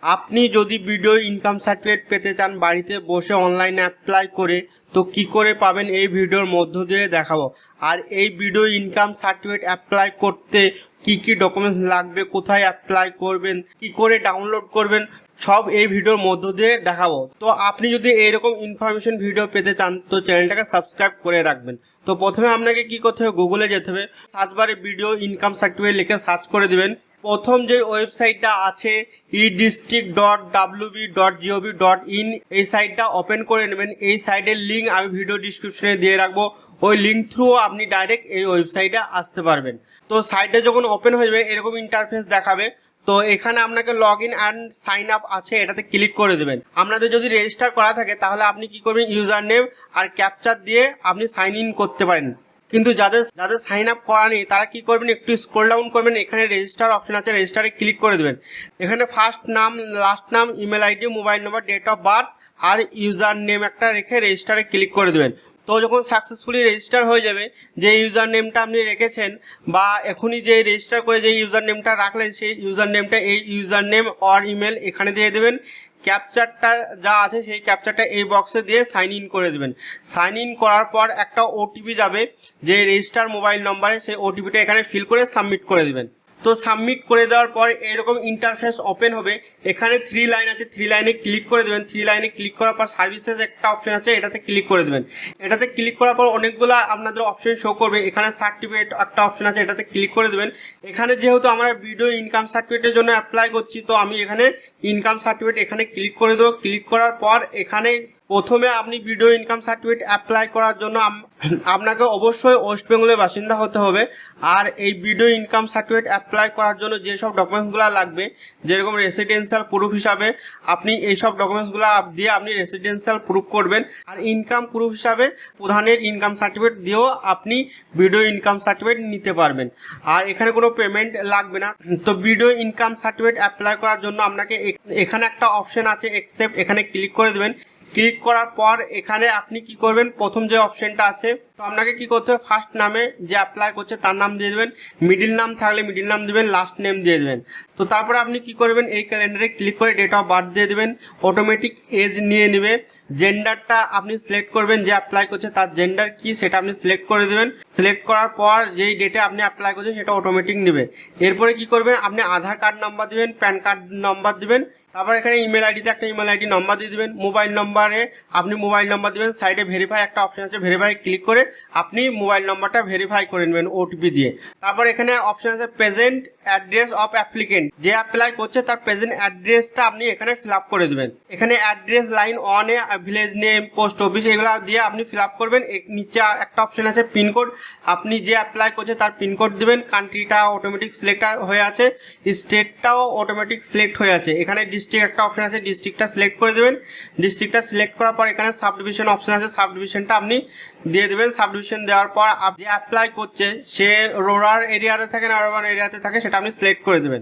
আপনি যদি video income certificate পেতে চান বাড়িতে বসে অনলাইনে অ্যাপ্লাই করে, তো কি করে পাবেন এই ভিডিওর মধ্য দিয়ে দেখাবো। আর এই ভিডিও ইনকাম সার্টিফিকেট অ্যাপ্লাই করতে কি কি ডকুমেন্টস লাগবে, কোথায় অ্যাপ্লাই করবেন, কি করে ডাউনলোড করবেন, সব এই ভিডিওর মধ্য দিয়ে দেখাবো। তো আপনি যদি এইরকম ইনফরমেশন ভিডিও পেতে চান তো চ্যানেলটাকে সাবস্ক্রাইব করে রাখবেন। তো প্রথমে আপনাকে কি করতে হবে, গুগলে যেতে হবে, সার্চ বারে ভিডিও ইনকাম সার্টিফিকেট লিখে সার্চ করে দিবেন। প্রথম যে ওয়েবসাইটটা আছে edistrict.wb.gov.in, এই সাইটটা ওপেন করে নেবেন। এই সাইটের লিঙ্ক আমি ভিডিও ডিসক্রিপশনে দিয়ে রাখবো, ওই লিঙ্ক থ্রু আপনি ডাইরেক্ট এই ওয়েবসাইটে আসতে পারবেন। তো সাইটে যখন ওপেন হয়ে যাবে এরকম ইন্টারফেস দেখাবে। তো এখানে আপনাকে log in and sign up আছে, এটাতে ক্লিক করে দেবেন। আপনাদের যদি রেজিস্টার করা থাকে তাহলে আপনি কি করবেন, ইউজার নেম আর ক্যাপচার দিয়ে আপনি সাইন ইন করতে পারেন। কিন্তু যাদের সাইন আপ করা নেই তারা কি করবেন, একটু স্ক্রল ডাউন করবেন, এখানে রেজিস্টার অপশন আছে, রেজিস্টারে ক্লিক করে দেবেন। এখানে first name, last name, email ID, mobile number, date of birth আর ইউজার নেম একটা রেখে রেজিস্টারে ক্লিক করে দেবেন। তো যখন সাকসেসফুলি রেজিস্টার হয়ে যাবে, যে ইউজার নেমটা আপনি রেখেছেন বা এখনই যে রেজিস্টার করে যে ইউজার নেমটা রাখলেন সেই ইউজার নেমটা এই ইউজার নেম অর ইমেল এখানে দিয়ে দেবেন। ক্যাপচারটা যা আছে সেই ক্যাপচারটা এই বক্সে দিয়ে সাইন ইন করে দেবেন। সাইন ইন করার পর একটা ওটিপি যাবে যে রেজিস্টার মোবাইল নম্বরে, সেই ওটিপিটা এখানে ফিল করে সাবমিট করে দেবেন। তো সাবমিট করে দেওয়ার পর এরকম ইন্টারফেস ওপেন হবে। এখানে 3 লাইন আছে, 3 লাইনে ক্লিক করে দেবেন। 3 লাইনে ক্লিক করার পর সার্ভিসেস একটা অপশন আছে, এটাতে ক্লিক করে দেবেন। এটাতে ক্লিক করার পর অনেকগুলো আপনাদের অপশন শো করবে। এখানে সার্টিফিকেট একটা অপশন আছে, এটাতে ক্লিক করে দেবেন। এখানে যেহেতু আমরা ভিডিও ইনকাম সার্টিফিকেটের জন্য অ্যাপ্লাই করছি, তো আমি এখানে ইনকাম সার্টিফিকেট এখানে ক্লিক করে দেবো। ক্লিক করার পর এখানে প্রথমে আপনি ভিডিও ইনকাম সার্টিফিকেট অ্যাপ্লাই করার জন্য আপনাকে অবশ্যই ওয়েস্ট বেঙ্গলের বাসিন্দা হতে হবে। আর এই ভিডিও ইনকাম সার্টিফিকেট অ্যাপ্লাই করার জন্য যেসব ডকুমেন্টসগুলো লাগবে, যেরকম রেসিডেন্সিয়াল প্রুফ হিসাবে আপনি এইসব ডকুমেন্টসগুলো দিয়ে আপনি রেসিডেন্সিয়াল প্রুফ করবেন। আর ইনকাম প্রুফ হিসাবে প্রধানের ইনকাম সার্টিফিকেট দিয়েও আপনি ভিডিও ইনকাম সার্টিফিকেট নিতে পারবেন। আর এখানে কোনো পেমেন্ট লাগবে না। তো ভিডিও ইনকাম সার্টিফিকেট অ্যাপ্লাই করার জন্য আপনাকে এখানে একটা অপশন আছে অ্যাকসেপ্ট, এখানে ক্লিক করে দেবেন। ক্লিক করার পর এখানে আপনি কি করবেন, প্রথম যে অপশনটা আছে, তো আপনাকে কি করতে হবে, ফার্স্ট নামে যে অ্যাপ্লাই করছে তার নাম দিয়ে দেবেন, মিডিল নাম থাকলে মিডিল নাম দিবেন, লাস্ট নেম দিয়ে দেবেন। তো তারপরে আপনি কি করবেন, এই ক্যালেন্ডারে ক্লিক করে ডেট অফ বার্থ দিয়ে দেবেন। অটোমেটিক এজ নিয়ে নেবে। জেন্ডারটা আপনি সিলেক্ট করবেন, যে অ্যাপ্লাই করছে তার জেন্ডার কি সেটা আপনি সিলেক্ট করে দেবেন। সিলেক্ট করার পর যেই ডেটে আপনি অ্যাপ্লাই করছেন সেটা অটোমেটিক নেবে। এরপরে কি করবেন, আপনি আধার কার্ড নাম্বার দিবেন, প্যান কার্ড নাম্বার দিবেন। তারপর এখানে ইমেল আইডিতে একটা ইমেল আইডি নাম্বার দিয়ে দেবেন। মোবাইল নম্বরে আপনি মোবাইল নাম্বার দিবেন। সাইডে ভেরিফাই একটা অপশন আছে, ভেরিফাই ক্লিক করে আপনি মোবাইল নাম্বারটা ভেরিফাই করে নেবেন ওটিপি দিয়ে। তারপর এখানে অপশন আছে প্রেজেন্ট অ্যাড্রেস অফ অ্যাপ্লিকেন্ট, যে অ্যাপ্লাই করছে তার প্রেজেন্ট অ্যাড্রেসটা আপনি এখানে ফিল আপ করে দেবেন। এখানে অ্যাড্রেস লাইন 1-এ ভিলেজ নেম, পোস্ট অফিস এগুলো দিয়ে আপনি ফিল আপ করবেন। নিচে একটা অপশন আছে পিনকোড, আপনি যে অ্যাপ্লাই করছে তার পিনকোড দিবেন। কান্ট্রিটা অটোমেটিক সিলেক্ট হয়ে আছে, স্টেটটাও অটোমেটিক সিলেক্ট হয়ে আছে। এখানে ডিস্ট্রিক্ট একটা অপশন আছে, ডিস্ট্রিক্টটা সিলেক্ট করে দেবেন। ডিস্ট্রিক্টটা সিলেক্ট করার পর এখানে সাব ডিভিশন অপশন আছে, সাব ডিভিশনটা আপনি দিয়ে দেবেন। সাব ডিভিশন দেওয়ার পর যে অ্যাপ্লাই করছে সে রুরাল এরিয়াতে থাকে না আরবান এরিয়াতে থাকে সেটা আপনি সিলেক্ট করে দেবেন।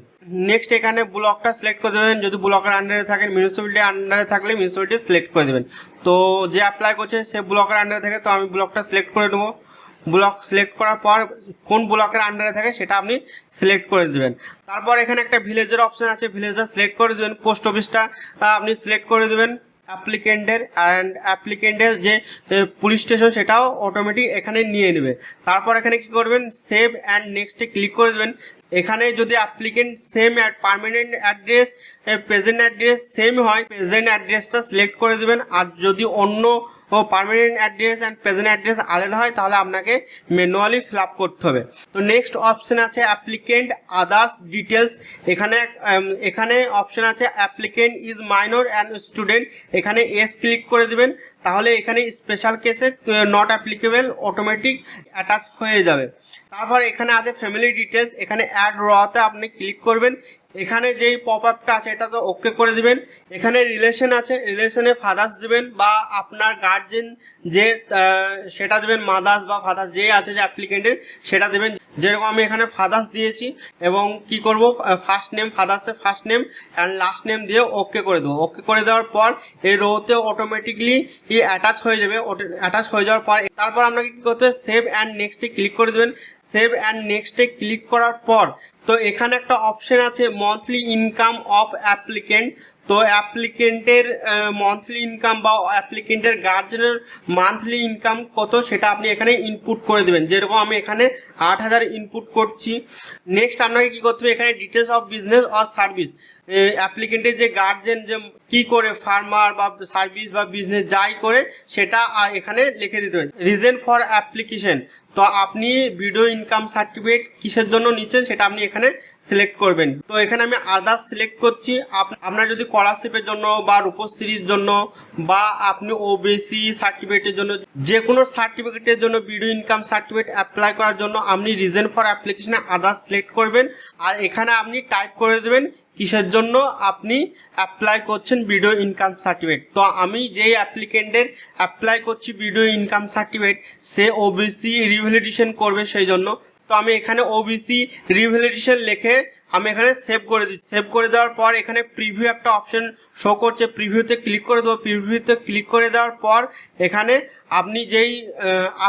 নেক্সট এখানে ব্লকটা সিলেক্ট করে দেবেন, যদি ব্লকের আন্ডারে থাকেন, মিউনিসিপ্যালিটির আন্ডারে থাকলে মিউনিসিপ্যালিটি সিলেক্ট করে দেবেন। তো যে অ্যাপ্লাই করছে সে ব্লকের আন্ডারে থাকে, তো আমি ব্লকটা সিলেক্ট করে নেবো। ব্লক সিলেক্ট করার পর কোন ব্লকের আন্ডারে থাকে সেটা আপনি সিলেক্ট করে দেবেন। তারপর এখানে একটা ভিলেজের অপশন আছে, ভিলেজটা সিলেক্ট করে দেবেন। পোস্ট অফিসটা আপনি সিলেক্ট করে দেবেন। অ্যাপ্লিকেন্টের যে পুলিশ স্টেশন সেটাও অটোমেটিক এখানে নিয়ে নেবে। তারপর এখানে কি করবেন, সেভ অ্যান্ড নেক্সটে ক্লিক করে দেবেন। এখানে যদি applicant same permanent address, present address same হয়, প্রেজেন্ট অ্যাড্রেসটা সিলেক্ট করে দেবেন। আর যদি অন্য permanent address and present address আলাদা হয় তাহলে আপনাকে ম্যানুয়ালি ফিল আপ করতে হবে। তো নেক্সট অপশন আছে অ্যাপ্লিকেন্ট আদার্স ডিটেলস। এখানে অপশন আছে applicant is minor and student, এখানে এস ক্লিক করে দেবেন। তাহলে এখানে স্পেশাল কেসে নট অ্যাপ্লিকেবল অটোমেটিক অ্যাটাচ হয়ে যাবে। তারপর এখানে আছে ফ্যামিলি ডিটেলস, এখানে অ্যাড রতে আপনি ক্লিক করবেন। এখানে যেই পপ আপটা আছে এটা তো ওকে করে দিবেন। এখানে রিলেশন আছে, রিলেশনে ফাদার্স দিবেন বা আপনার গার্জেন যে সেটা দেবেন, মাদার্স বা ফাদার্স যে আছে যে অ্যাপ্লিকেন্টের সেটা দেবেন। যেরকম আমি এখানে ফাদার্স দিয়েছি এবং কি করব, ফার্স্ট নেম ফাদার্সে first name and last name দিয়ে ওকে করে দেবো। ওকে করে দেওয়ার পর এই রোতে অটোমেটিকলি অ্যাটাচ হয়ে যাবে। অ্যাটাচ হয়ে যাওয়ার পর তারপর আপনাকে কী করতে হবে, সেভ অ্যান্ড নেক্সটে ক্লিক করে দেবেন। সেভ অ্যান্ড নেক্সটে ক্লিক করার পর তো এখানে একটা অপশন আছে মান্থলি ইনকাম অফ অ্যাপ্লিকেন্ট। তো অ্যাপ্লিকেন্টের মান্থলি ইনকাম বা অ্যাপ্লিকেন্টের গার্জেনের মান্থলি ইনকাম কত সেটা আপনি এখানে ইনপুট করে দেবেন। যেরকম আমি এখানে 8,000 ইনপুট করছি। নেক্সট আপনাকে কী করতে হবে, এখানে details of business or service, অ্যাপ্লিকেন্টের যে গার্জেন যে কী করে ফার্মার বা সার্ভিস বা বিজনেস যাই করে সেটা এখানে লিখে দিতে হবে। রিজন ফর অ্যাপ্লিকেশন, তো আপনি ভিডিও ইনকাম সার্টিফিকেট কিসের জন্য নিচ্ছেন সেটা আপনি এখানে সিলেক্ট করবেন। তো এখানে আমি আদার্স সিলেক্ট করছি। আপনার যদি স্কলারশিপের জন্য বা রূপশ্রীর জন্য বা আপনি ওবিসি সার্টিফিকেটের জন্য, যে কোনো সার্টিফিকেটের জন্য ভিডিও ইনকাম সার্টিফিকেট অ্যাপ্লাই করার জন্য আপনি রিজন ফর অ্যাপ্লিকেশনে আদার্স সিলেক্ট করবেন। আর এখানে আপনি টাইপ করে দেবেন কিসের জন্য আপনি অ্যাপ্লাই করছেন ভিডিও ইনকাম সার্টিফিকেট। তো আমি যেই অ্যাপ্লিকেন্টের অ্যাপ্লাই করছি ভিডিও ইনকাম সার্টিফিকেট সে ওবিসি রিভ্যালিডেশন করবে, সেই জন্য তো আমি এখানে ওবিসি রিভ্যালিডেশন লিখে আমি এখানে সেভ করে দিচ্ছি। সেভ করে দেওয়ার পর এখানে প্রিভিউ একটা অপশন শো করছে, প্রিভিউতে ক্লিক করে দেবো। প্রিভিউতে ক্লিক করে দেওয়ার পর এখানে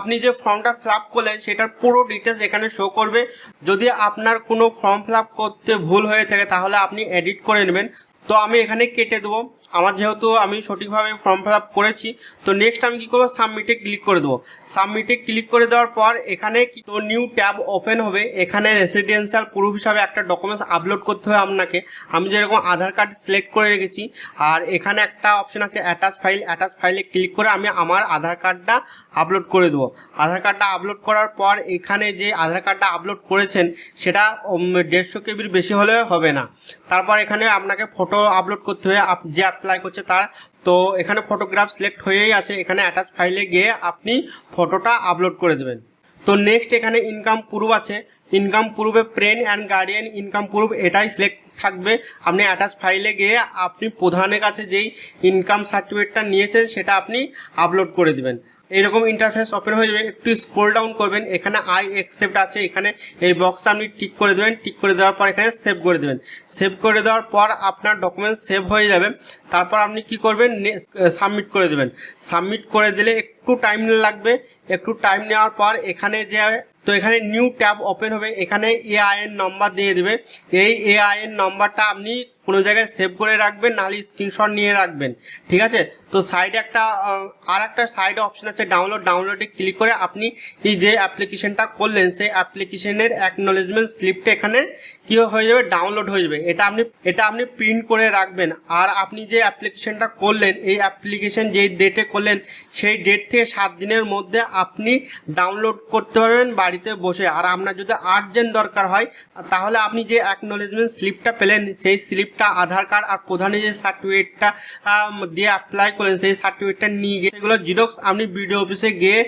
আপনি যে ফর্মটা ফিল আপ করলেন সেটার পুরো ডিটেলস এখানে শো করবে। যদি আপনার কোনো ফর্ম ফিল আপ করতে ভুল হয়ে থাকে তাহলে আপনি এডিট করে নেবেন। তো আমি এখানে কেটে দেবো, আমার যেহেতু আমি সঠিকভাবে ফর্ম ফিল আপ করেছি। তো নেক্সট আমি কী করবো, সাবমিটে ক্লিক করে দেবো। সাবমিটে ক্লিক করে দেওয়ার পর এখানে তো নিউ ট্যাব ওপেন হবে। এখানে রেসিডেন্সিয়াল প্রুফ হিসাবে একটা ডকুমেন্টস আপলোড করতে হবে আপনাকে। আমি যেরকম আধার কার্ড সিলেক্ট করে রেখেছি, আর এখানে একটা অপশন আছে অ্যাটাচ ফাইল। অ্যাটাচ ফাইলে ক্লিক করে আমি আমার আধার কার্ডটা আপলোড করে দেবো। আধার কার্ডটা আপলোড করার পর এখানে যে আধার কার্ডটা আপলোড করেছেন সেটা 150 কেবির বেশি হলে হবে না। তারপর এখানে আপনাকে ফটো আপলোড করতে হবে যে অ্যাপ্লাই করছে তার। তো এখানে ফটোগ্রাফ সিলেক্ট হয়েই আছে, এখানে অ্যাটাচ ফাইলে গিয়ে আপনি ফটোটা আপলোড করে দেবেন। তো নেক্সট এখানে ইনকাম প্রুফ আছে। ইনকাম প্রুফে parent and guardian income proof এটাই সিলেক্ট থাকবে। আপনি অ্যাটাচ ফাইলে গিয়ে আপনি প্রধানের কাছে যেই ইনকাম সার্টিফিকেটটা নিয়েছেন সেটা আপনি আপলোড করে দেবেন। এইরকম ইন্টারফেস ওপেন হয়ে যাবে। একটু স্ক্রল ডাউন করবেন, এখানে আই অ্যাকসেপ্ট আছে, এখানে এই বক্সে আপনি টিক করে দেবেন। টিক করে দেওয়ার পর এখানে সেভ করে দেবেন। সেভ করে দেওয়ার পর আপনার ডকুমেন্ট সেভ হয়ে যাবে। তারপর আপনি কি করবেন, সাবমিট করে দেবেন। সাবমিট করে দিলে একটু টাইম লাগবে। একটু টাইম নেওয়ার পর এখানে এখানে নিউ ট্যাব ওপেন হবে। এখানে এআইএন নাম্বার দিয়ে দেবে। এই এআইএন নাম্বারটা আপনি কোনো জায়গায় সেভ করে রাখবেন, নাহলে স্ক্রিনশট নিয়ে রাখবেন, ঠিক আছে। তো সাইডে একটা সাইডে অপশন আছে ডাউনলোডে ক্লিক করে আপনি এই যে অ্যাপ্লিকেশনটা করলেন সেই অ্যাপ্লিকেশনের অ্যাকনোলেজমেন্ট স্লিপটা এখানে কি হয়ে যাবে, ডাউনলোড হয়ে যাবে। এটা আপনি প্রিন্ট করে রাখবেন। আর আপনি যে অ্যাপ্লিকেশনটা করলেন এই অ্যাপ্লিকেশন যেই ডেটে করলেন সেই ডেট থেকে 7 দিনের মধ্যে আপনি ডাউনলোড করতে পারবেন বাড়িতে বসে। আর আপনার যদি আর্জেন্ট দরকার হয় তাহলে আপনি যে অ্যাকনোলেজমেন্ট স্লিপটা পেলেন সেই স্লিপটা আধার কার্ড আর প্রধানের যে সার্টিফিকেটটা দিয়ে অ্যাপ্লাই করেন সেই সার্টিফিকেটটা নিয়ে গিয়ে এগুলো জিরক্স আপনি বিডিও অফিসে গিয়ে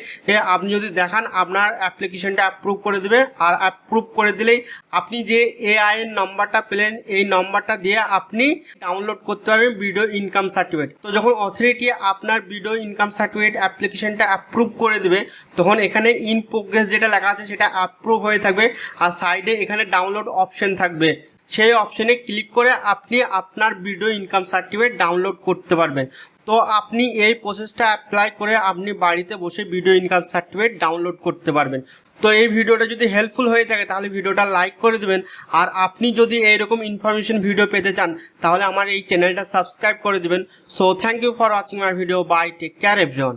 আপনি যদি দেখান আপনার অ্যাপ্লিকেশনটা অ্যাপ্রুভ করে দেবে। আর অ্যাপ্রুভ করে দিলেই আপনি যে এআইএন নাম্বারটা পেলেন এই নাম্বারটা দিয়ে আপনি ডাউনলোড করতে পারবেন ভিডিও ইনকাম সার্টিফিকেট। তো যখন অথরিটি আপনার ভিডিও ইনকাম সার্টিফিকেট অ্যাপ্লিকেশনটা অ্যাপ্রুভ করে দেবে তখন এখানে ইন প্রোগ্রেস যেটা লেখা আছে সেটা অ্যাপ্রুভ হয়ে থাকবে। আর সাইডে এখানে ডাউনলোড অপশন থাকবে, সেই অপশনে ক্লিক করে আপনি আপনার ভিডিও ইনকাম সার্টিফিকেট ডাউনলোড করতে পারবেন। তো আপনি এই প্রসেসটা অ্যাপ্লাই করে আপনি বাড়িতে বসে ভিডিও ইনকাম সার্টিফিকেট ডাউনলোড করতে পারবেন। তো এই ভিডিওটা যদি হেল্পফুল হয়ে থাকে তাহলে ভিডিওটা লাইক করে দেবেন। আর আপনি যদি এইরকম ইনফরমেশন ভিডিও পেতে চান তাহলে আমার এই চ্যানেলটা সাবস্ক্রাইব করে দেবেন। So thank you for watching my video. Bye, take care everyone.